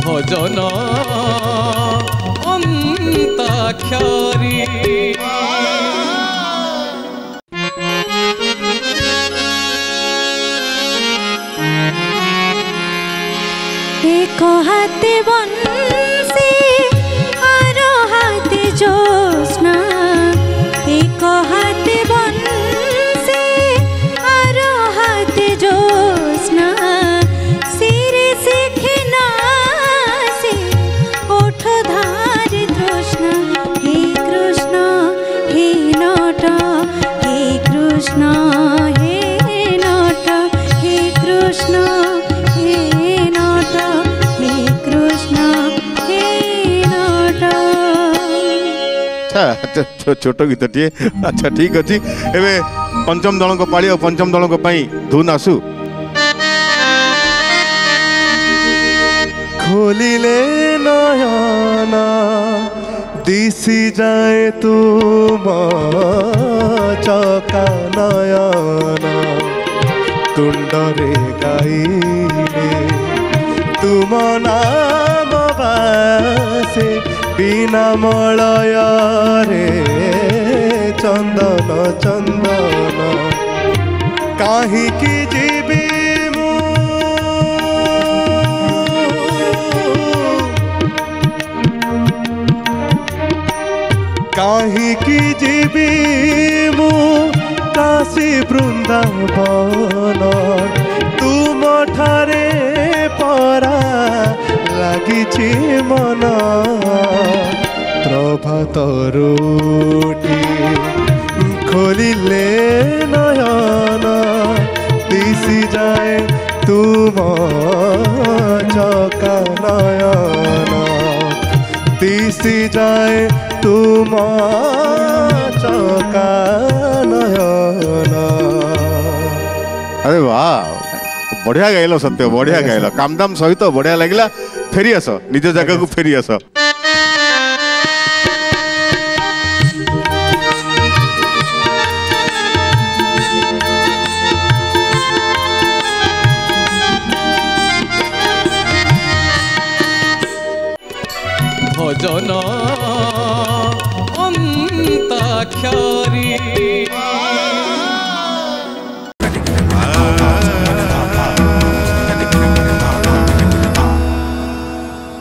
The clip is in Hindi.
भजन अंताक्षरी एक हाथे बंसी आर हाथे जोस्ना एक हाथे बंसी आर हाथे जोस्ना सिरे शिखना से ओठ धार तृष्णा हे कृष्ण हे नट हे कृष्ण हे नट हे कृष्ण छोट गीत टे अच्छा ठीक अच्छी एवं पंचम दल को पाली और पंचम दल को धुन आसू खोलिले नयना दिशी जाए तुम चका नयना तुंडरे गाइले तुम नाम बासे बिना मलय रे चंदन चंदन कहीं की जीवी कहीं की जीवी मु काशी वृंदावन तुम ठारे परा लगी मन प्रभात रोटी खोलिले नयन दिशी जाए तुम चका नयन दिशी जाए तुम चका नयन। अरे वाह बढ़िया गाइल सत्य बढ़िया गाइल कामदाम सहित बढ़िया लगिला फेरी आस निज जगह को फेरी आस भजन अंताक्षरी